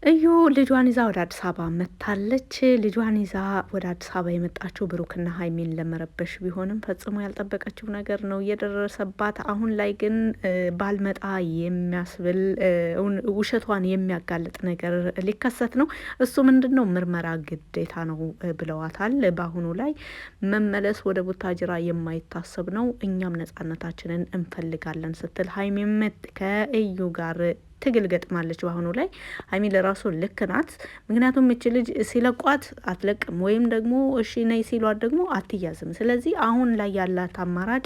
እዩ ልጇን ይዛ ወደ አዲስ አበባ መጥታለች። ልጇን ይዛ ወደ አዲስ አበባ የመጣችው ብሩክና ሀይሚን ለመረበሽ ቢሆንም ፈጽሞ ያልጠበቀችው ነገር ነው እየደረሰባት። አሁን ላይ ግን ባልመጣ የሚያስብል ውሸቷን የሚያጋልጥ ነገር ሊከሰት ነው። እሱ ምንድን ነው? ምርመራ ግዴታ ነው ብለዋታል። በአሁኑ ላይ መመለስ ወደ ቡታጅራ የማይታሰብ ነው። እኛም ነጻነታችንን እንፈልጋለን ስትል ሀይሚም ከእዩ ጋር ትግል ገጥማለች። በአሁኑ ላይ ሀይሚ ለራሱ ልክ ናት። ምክንያቱም እች ልጅ ሲለቋት አትለቅም፣ ወይም ደግሞ እሺ ነይ ሲሏት ደግሞ አትያዝም። ስለዚህ አሁን ላይ ያላት አማራጭ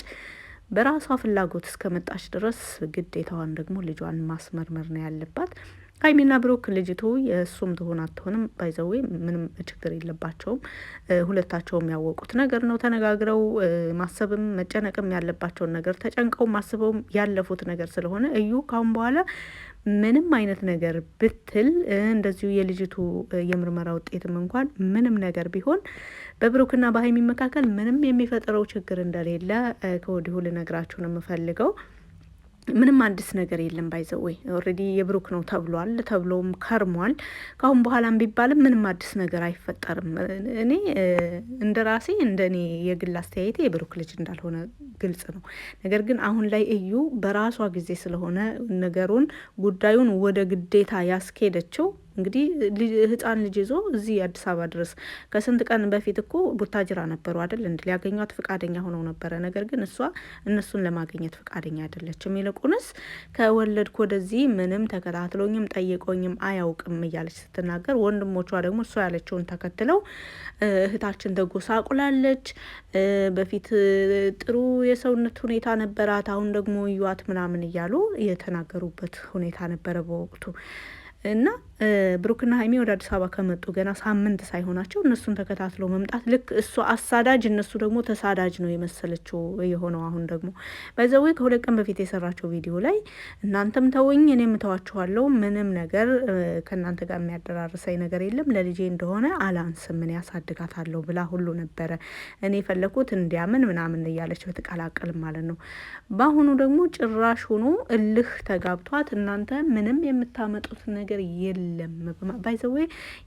በራሷ ፍላጎት እስከመጣች ድረስ ግዴታዋን ደግሞ ልጇን ማስመርመር ነው ያለባት። ሀይሚና ብሩክ ልጅቱ የእሱም ትሆን አትሆንም ባይዘዌ ምንም ችግር የለባቸውም። ሁለታቸውም ያወቁት ነገር ነው። ተነጋግረው ማሰብም መጨነቅም ያለባቸውን ነገር ተጨንቀው ማስበውም ያለፉት ነገር ስለሆነ እዩ ካሁን በኋላ ምንም አይነት ነገር ብትል እንደዚሁ የልጅቱ የምርመራ ውጤትም እንኳን ምንም ነገር ቢሆን በብሩክና በሀይሚ መካከል ምንም የሚፈጥረው ችግር እንደሌለ ከወዲሁ ልነግራችሁ ነው የምፈልገው። ምንም አዲስ ነገር የለም። ባይዘወይ ኦልሬዲ የብሩክ ነው ተብሎም ከርሟል። ካሁን በኋላም ቢባልም ምንም አዲስ ነገር አይፈጠርም። እኔ እንደ ራሴ እንደ እኔ የግል አስተያየቴ የብሩክ ልጅ እንዳልሆነ ግልጽ ነው። ነገር ግን አሁን ላይ እዩ በራሷ ጊዜ ስለሆነ ነገሩን ጉዳዩን ወደ ግዴታ ያስኬደችው እንግዲህ ህፃን ልጅ ይዞ እዚህ አዲስ አበባ ድረስ ከስንት ቀን በፊት እኮ ቡታጅራ ነበሩ አይደል? ሊያገኟት ፍቃደኛ ሆነው ነበረ። ነገር ግን እሷ እነሱን ለማግኘት ፍቃደኛ አይደለችም። ይልቁንስ ከወለድኩ ወደዚህ ምንም ተከታትሎኝም ጠይቆኝም አያውቅም እያለች ስትናገር፣ ወንድሞቿ ደግሞ እሷ ያለችውን ተከትለው እህታችን ተጎሳቁላለች፣ በፊት ጥሩ የሰውነት ሁኔታ ነበራት፣ አሁን ደግሞ እዩዋት ምናምን እያሉ የተናገሩበት ሁኔታ ነበረ በወቅቱ እና ብሩክና ሀይሚ ወደ አዲስ አበባ ከመጡ ገና ሳምንት ሳይሆናቸው እነሱን ተከታትለው መምጣት ልክ እሷ አሳዳጅ እነሱ ደግሞ ተሳዳጅ ነው የመሰለችው የሆነው። አሁን ደግሞ በዛው ከሁለት ቀን በፊት የሰራቸው ቪዲዮ ላይ እናንተም ተወኝ እኔም ተዋችኋለሁ፣ ምንም ነገር ከእናንተ ጋር የሚያደራርሰኝ ነገር የለም፣ ለልጄ እንደሆነ አላንስም፣ ምን ያሳድጋታለሁ ብላ ሁሉ ነበረ እኔ ፈለኩት እንዲያምን ምናምን እያለች በተቀላቀል ማለት ነው። በአሁኑ ደግሞ ጭራሽ ሆኖ እልህ ተጋብቷት እናንተ ምንም የምታመጡት ነገር የለም። ባይዘዌ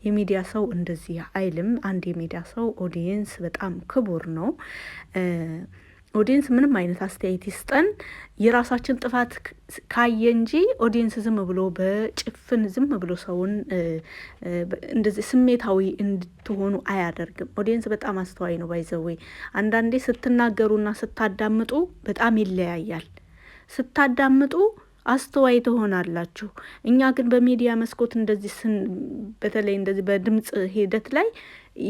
የሚዲያ ሰው እንደዚህ አይልም። አንድ የሚዲያ ሰው ኦዲየንስ በጣም ክቡር ነው። ኦዲየንስ ምንም አይነት አስተያየት ይስጠን የራሳችን ጥፋት ካየ እንጂ ኦዲየንስ ዝም ብሎ በጭፍን ዝም ብሎ ሰውን እንደዚህ ስሜታዊ እንድትሆኑ አያደርግም። ኦዲየንስ በጣም አስተዋይ ነው። ባይዘዌ አንዳንዴ ስትናገሩና ስታዳምጡ በጣም ይለያያል። ስታዳምጡ አስተዋይ ትሆናላችሁ። እኛ ግን በሚዲያ መስኮት እንደዚህ በተለይ እንደዚህ በድምጽ ሂደት ላይ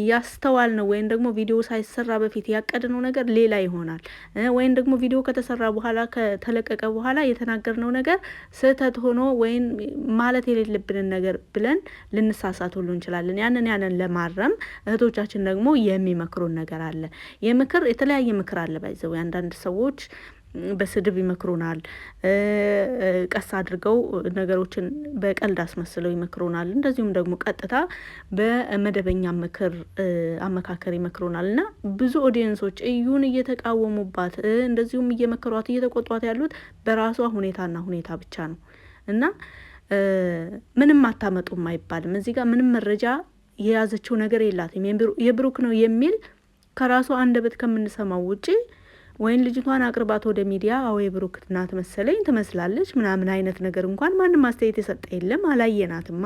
ያስተዋል ነው ወይም ደግሞ ቪዲዮ ሳይሰራ በፊት ያቀድነው ነገር ሌላ ይሆናል። ወይም ደግሞ ቪዲዮ ከተሰራ በኋላ ከተለቀቀ በኋላ የተናገርነው ነገር ስህተት ሆኖ ወይም ማለት የሌለብንን ነገር ብለን ልንሳሳት ሁሉ እንችላለን። ያንን ለማረም እህቶቻችን ደግሞ የሚመክሩን ነገር አለ። የምክር የተለያየ ምክር አለ። ባይዘው አንዳንድ ሰዎች በስድብ ይመክሩናል። ቀስ አድርገው ነገሮችን በቀልድ አስመስለው ይመክሩናል። እንደዚሁም ደግሞ ቀጥታ በመደበኛ ምክር አመካከር ይመክሩናል። እና ብዙ ኦዲየንሶች እዩን እየተቃወሙባት እንደዚሁም እየመከሯት እየተቆጧት ያሉት በራሷ ሁኔታና ሁኔታ ብቻ ነው። እና ምንም አታመጡም አይባልም። እዚህ ጋር ምንም መረጃ የያዘችው ነገር የላትም። የብሩክ ነው የሚል ከራሷ አንደበት ከምንሰማው ውጪ ወይን ልጅቷን አቅርባት ወደ ሚዲያ አዎ የብሩክ ናት መሰለኝ ትመስላለች ምናምን አይነት ነገር እንኳን ማንም አስተያየት የሰጠ የለም። አላየናትማ።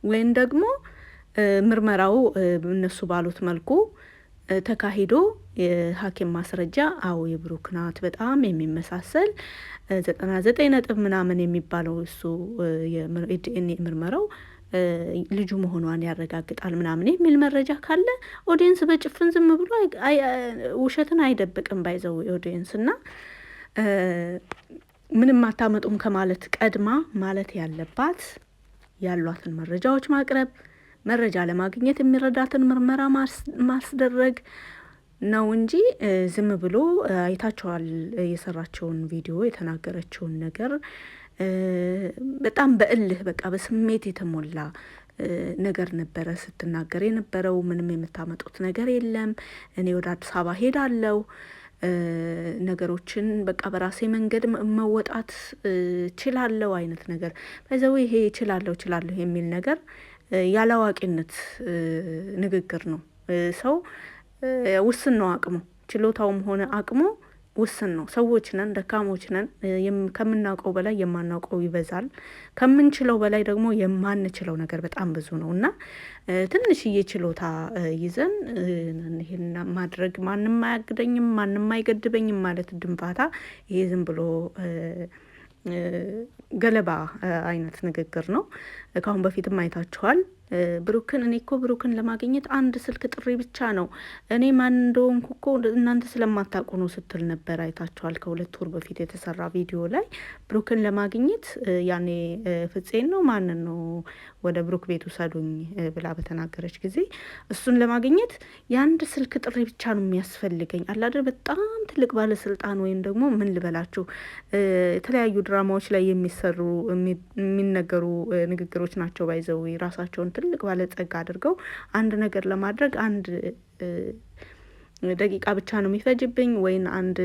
ወይን ደግሞ ምርመራው እነሱ ባሉት መልኩ ተካሂዶ የሐኪም ማስረጃ አዎ የብሩክ ናት በጣም የሚመሳሰል 99 ነጥብ ምናምን የሚባለው እሱ የዲኤንኤ ምርመራው ልጁ መሆኗን ያረጋግጣል ምናምን የሚል መረጃ ካለ ኦዲየንስ በጭፍን ዝም ብሎ ውሸትን አይደብቅም። ባይዘው ኦዲየንስ እና ምንም አታመጡም ከማለት ቀድማ ማለት ያለባት ያሏትን መረጃዎች ማቅረብ፣ መረጃ ለማግኘት የሚረዳትን ምርመራ ማስደረግ ነው እንጂ ዝም ብሎ አይታችኋል የሰራቸውን ቪዲዮ የተናገረችውን ነገር በጣም በእልህ በቃ በስሜት የተሞላ ነገር ነበረ ስትናገር የነበረው። ምንም የምታመጡት ነገር የለም፣ እኔ ወደ አዲስ አበባ ሄዳለሁ ነገሮችን በቃ በራሴ መንገድ መወጣት ችላለሁ አይነት ነገር በዛው ይሄ ችላለሁ የሚል ነገር ያላዋቂነት ንግግር ነው። ሰው ውስን ነው አቅሙ፣ ችሎታውም ሆነ አቅሙ ውስን ነው። ሰዎች ነን፣ ደካሞች ነን። ከምናውቀው በላይ የማናውቀው ይበዛል። ከምንችለው በላይ ደግሞ የማንችለው ነገር በጣም ብዙ ነው እና ትንሽዬ ችሎታ ይዘን ይሄን ማድረግ ማንም አያግደኝም፣ ማንም አይገድበኝም ማለት ድንፋታ፣ ይሄ ዝም ብሎ ገለባ አይነት ንግግር ነው። ከአሁን በፊትም አይታችኋል። ብሩክን እኔ እኮ ብሩክን ለማግኘት አንድ ስልክ ጥሪ ብቻ ነው፣ እኔ ማን እንደሆንኩ እኮ እናንተ ስለማታውቁ ነው ስትል ነበር። አይታችኋል። ከ2 ወር በፊት የተሰራ ቪዲዮ ላይ ብሩክን ለማግኘት ያኔ ፍፄን ነው ማንን ነው ወደ ብሩክ ቤት ውሰዱኝ ብላ በተናገረች ጊዜ እሱን ለማግኘት የአንድ ስልክ ጥሪ ብቻ ነው የሚያስፈልገኝ አላደር። በጣም ትልቅ ባለስልጣን ወይም ደግሞ ምን ልበላችሁ የተለያዩ ድራማዎች ላይ የሚሰሩ የሚነገሩ ንግግሮች ናቸው። ባይዘው ራሳቸውን ትልቅ ባለጸጋ አድርገው አንድ ነገር ለማድረግ አንድ ደቂቃ ብቻ ነው የሚፈጅብኝ ወይም አንድ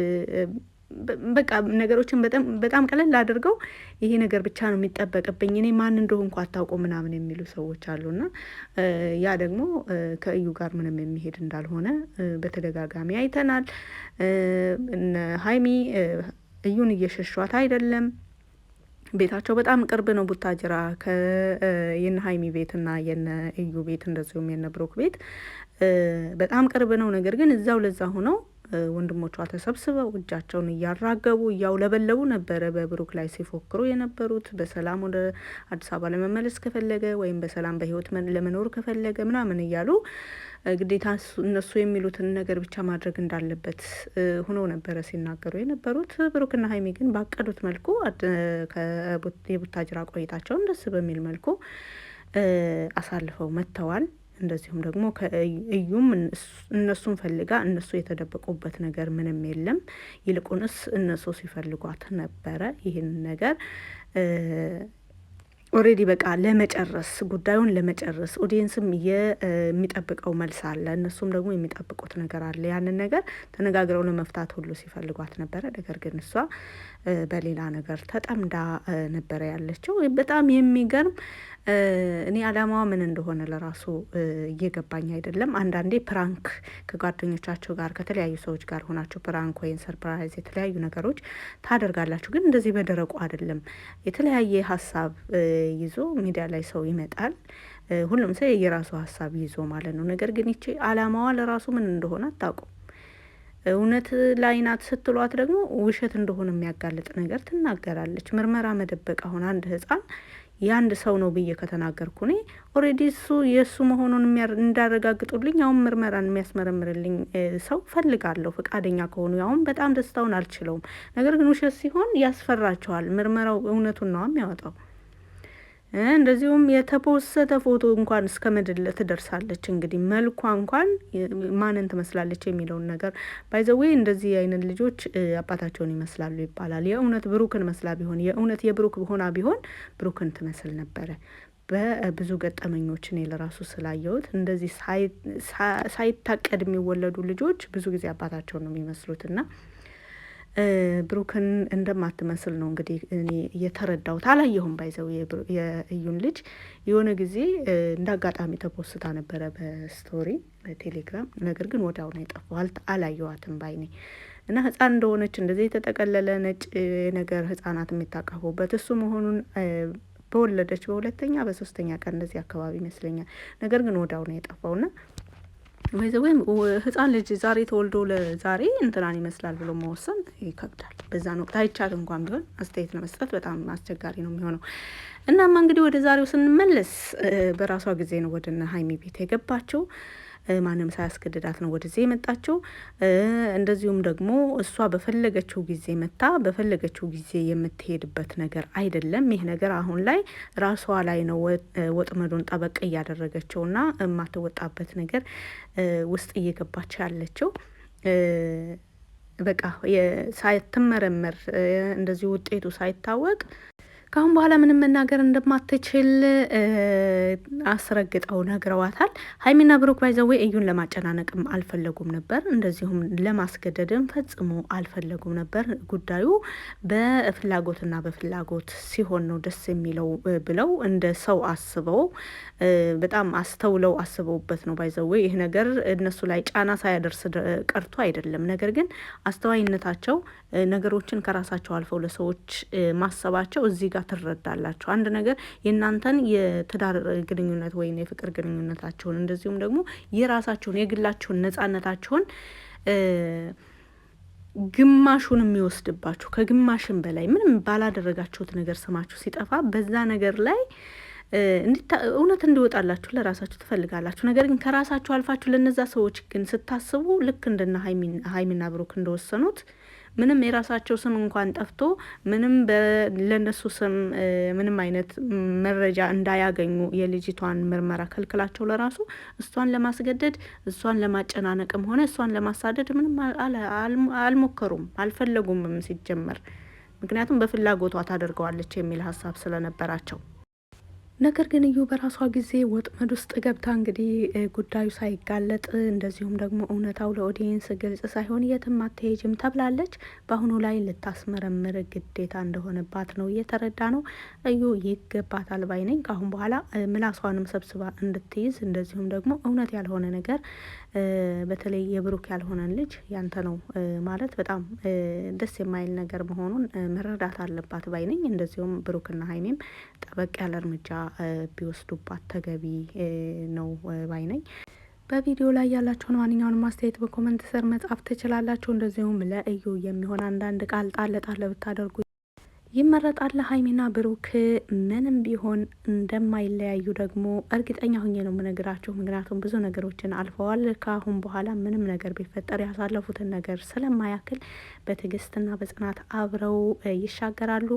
በቃ ነገሮችን በጣም ቀለል አድርገው ይሄ ነገር ብቻ ነው የሚጠበቅብኝ እኔ ማን እንደሆንኩ አታውቁ ምናምን የሚሉ ሰዎች አሉና ያ ደግሞ ከእዩ ጋር ምንም የሚሄድ እንዳልሆነ በተደጋጋሚ አይተናል። እነ ሀይሚ እዩን እየሸሿት አይደለም። ቤታቸው በጣም ቅርብ ነው። ቡታጅራ የነ ሀይሚ ቤትና የነ እዩ ቤት እንደዚሁም የነ ብሩክ ቤት በጣም ቅርብ ነው። ነገር ግን እዛው ለዛ ሆነው ወንድሞቿ ተሰብስበው እጃቸውን እያራገቡ እያውለበለቡ ነበረ በብሩክ ላይ ሲፎክሩ የነበሩት። በሰላም ወደ አዲስ አበባ ለመመለስ ከፈለገ ወይም በሰላም በህይወት ለመኖር ከፈለገ ምናምን እያሉ ግዴታ እነሱ የሚሉትን ነገር ብቻ ማድረግ እንዳለበት ሆኖ ነበረ ሲናገሩ የነበሩት። ብሩክና ሀይሚ ግን ባቀዱት መልኩ የቡታጅራ ቆይታቸውን ደስ በሚል መልኩ አሳልፈው መጥተዋል። እንደዚሁም ደግሞ ከእዩም እነሱን ፈልጋ እነሱ የተደበቁበት ነገር ምንም የለም። ይልቁንስ እነሱ ሲፈልጓት ነበረ። ይህን ነገር ኦሬዲ በቃ ለመጨረስ ጉዳዩን ለመጨረስ ኦዲየንስም የሚጠብቀው መልስ አለ፣ እነሱም ደግሞ የሚጠብቁት ነገር አለ። ያንን ነገር ተነጋግረው ለመፍታት ሁሉ ሲፈልጓት ነበረ። ነገር ግን እሷ በሌላ ነገር ተጠምዳ ነበረ ያለችው። በጣም የሚገርም እኔ አላማዋ ምን እንደሆነ ለራሱ እየገባኝ አይደለም። አንዳንዴ ፕራንክ ከጓደኞቻቸው ጋር ከተለያዩ ሰዎች ጋር ሆናችሁ ፕራንክ ወይም ሰርፕራይዝ የተለያዩ ነገሮች ታደርጋላችሁ። ግን እንደዚህ በደረቁ አይደለም። የተለያየ ሀሳብ ይዞ ሚዲያ ላይ ሰው ይመጣል። ሁሉም ሰው የራሱ ሀሳብ ይዞ ማለት ነው። ነገር ግን ይቺ አላማዋ ለራሱ ምን እንደሆነ አታውቁም። እውነት ላይ ናት ስትሏት ደግሞ ውሸት እንደሆነ የሚያጋልጥ ነገር ትናገራለች። ምርመራ መደበቅ አሁን አንድ ህፃን የአንድ ሰው ነው ብዬ ከተናገርኩ እኔ ኦሬዲ እሱ የእሱ መሆኑን እንዳረጋግጡልኝ አሁን ምርመራን የሚያስመረምርልኝ ሰው ፈልጋለሁ፣ ፈቃደኛ ከሆኑ አሁን በጣም ደስታውን አልችለውም። ነገር ግን ውሸት ሲሆን ያስፈራቸዋል። ምርመራው እውነቱን ነው የሚያወጣው። እንደዚሁም የተፖሰተ ፎቶ እንኳን እስከ መድለ ትደርሳለች። እንግዲህ መልኳ እንኳን ማንን ትመስላለች የሚለውን ነገር ባይዘዌ እንደዚህ አይነት ልጆች አባታቸውን ይመስላሉ ይባላል። የእውነት ብሩክን መስላ ቢሆን የእውነት የብሩክ ሆና ቢሆን ብሩክን ትመስል ነበረ። በብዙ ገጠመኞች እኔ ለራሱ ስላየሁት እንደዚህ ሳይታቀድ የሚወለዱ ልጆች ብዙ ጊዜ አባታቸውን ነው የሚመስሉት እና ብሩክን እንደማትመስል ነው እንግዲህ እኔ የተረዳሁት። አላየሁም ባይዘው የእዩን ልጅ የሆነ ጊዜ እንደ አጋጣሚ ተፖስታ ነበረ በስቶሪ በቴሌግራም። ነገር ግን ወዲያው ነው የጠፋው፣ አላየዋትም ባይኔ እና ህፃን እንደሆነች እንደዚህ የተጠቀለለ ነጭ ነገር ህፃናት የሚታቀፉበት እሱ መሆኑን በወለደች በሁለተኛ በሶስተኛ ቀን እንደዚህ አካባቢ ይመስለኛል። ነገር ግን ወዲያው ነው የጠፋውና ወይም ህፃን ልጅ ዛሬ ተወልዶ ለዛሬ እንትናን ይመስላል ብሎ መወሰን ይከብዳል። በዛን ወቅት አይቻል እንኳን ቢሆን አስተያየት ለመስጠት በጣም አስቸጋሪ ነው የሚሆነው። እናማ እንግዲህ ወደ ዛሬው ስንመለስ በራሷ ጊዜ ነው ወደ እነ ሀይሚ ቤት የገባቸው። ማንም ሳያስገድዳት ነው ወደዚህ የመጣችው። እንደዚሁም ደግሞ እሷ በፈለገችው ጊዜ መታ በፈለገችው ጊዜ የምትሄድበት ነገር አይደለም። ይህ ነገር አሁን ላይ ራሷ ላይ ነው ወጥመዱን ጠበቅ እያደረገችውና የማትወጣበት ነገር ውስጥ እየገባች ያለችው። በቃ ሳይትመረመር እንደዚህ ውጤቱ ሳይታወቅ ካሁን በኋላ ምንም መናገር እንደማትችል አስረግጠው ነግረዋታል። ሀይሚና ብሩክ ባይዘዌ እዩን ለማጨናነቅም አልፈለጉም ነበር፣ እንደዚሁም ለማስገደድም ፈጽሞ አልፈለጉም ነበር። ጉዳዩ በፍላጎትና በፍላጎት ሲሆን ነው ደስ የሚለው ብለው እንደ ሰው አስበው በጣም አስተውለው አስበውበት ነው። ባይዘዌ ይህ ነገር እነሱ ላይ ጫና ሳያደርስ ቀርቶ አይደለም። ነገር ግን አስተዋይነታቸው ነገሮችን ከራሳቸው አልፈው ለሰዎች ማሰባቸው እዚህ ጋር ትረዳላችሁ። አንድ ነገር የእናንተን የትዳር ግንኙነት ወይም የፍቅር ግንኙነታቸውን እንደዚሁም ደግሞ የራሳቸውን የግላቸውን ነጻነታቸውን ግማሹን የሚወስድባችሁ ከግማሽን በላይ ምንም ባላደረጋችሁት ነገር ስማችሁ ሲጠፋ በዛ ነገር ላይ እውነት እንዲወጣላችሁ ለራሳችሁ ትፈልጋላችሁ። ነገር ግን ከራሳችሁ አልፋችሁ ለነዛ ሰዎች ግን ስታስቡ ልክ እንደና ሀይሚና ብሩክ እንደወሰኑት ምንም የራሳቸው ስም እንኳን ጠፍቶ ምንም ለነሱ ስም ምንም አይነት መረጃ እንዳያገኙ የልጅቷን ምርመራ ከልክላቸው ለራሱ እሷን ለማስገደድ እሷን ለማጨናነቅም ሆነ እሷን ለማሳደድ ምንም አልሞከሩም፣ አልፈለጉምም ሲጀመር። ምክንያቱም በፍላጎቷ ታደርገዋለች የሚል ሀሳብ ስለነበራቸው። ነገር ግን እዩ በራሷ ጊዜ ወጥመድ ውስጥ ገብታ እንግዲህ ጉዳዩ ሳይጋለጥ እንደዚሁም ደግሞ እውነታው ለኦዲየንስ ግልጽ ሳይሆን የትም አትሄጅም ተብላለች። በአሁኑ ላይ ልታስመረምር ግዴታ እንደሆነባት ነው እየተረዳ ነው። እዩ ይገባታል ባይ ነኝ። ከአሁን በኋላ ምላሷንም ሰብስባ እንድትይዝ እንደዚሁም ደግሞ እውነት ያልሆነ ነገር በተለይ የብሩክ ያልሆነን ልጅ ያንተ ነው ማለት በጣም ደስ የማይል ነገር መሆኑን መረዳት አለባት ባይ ነኝ። እንደዚሁም ብሩክና ሀይሜም ጠበቅ ያለ እርምጃ ቢወስዱባት ተገቢ ነው ባይ ነኝ። በቪዲዮ ላይ ያላችሁን ማንኛውንም ማስተያየት በኮመንት ስር መጻፍ ትችላላችሁ። እንደዚሁም ለእዩ የሚሆን አንዳንድ ቃል ጣል ጣል ብታደርጉ ይመረጣል። ሀይሚና ብሩክ ምንም ቢሆን እንደማይለያዩ ደግሞ እርግጠኛ ሁኜ ነው የምነግራችሁ። ምክንያቱም ብዙ ነገሮችን አልፈዋል። ከአሁን በኋላ ምንም ነገር ቢፈጠር ያሳለፉትን ነገር ስለማያክል በትዕግስትና በጽናት አብረው ይሻገራሉ።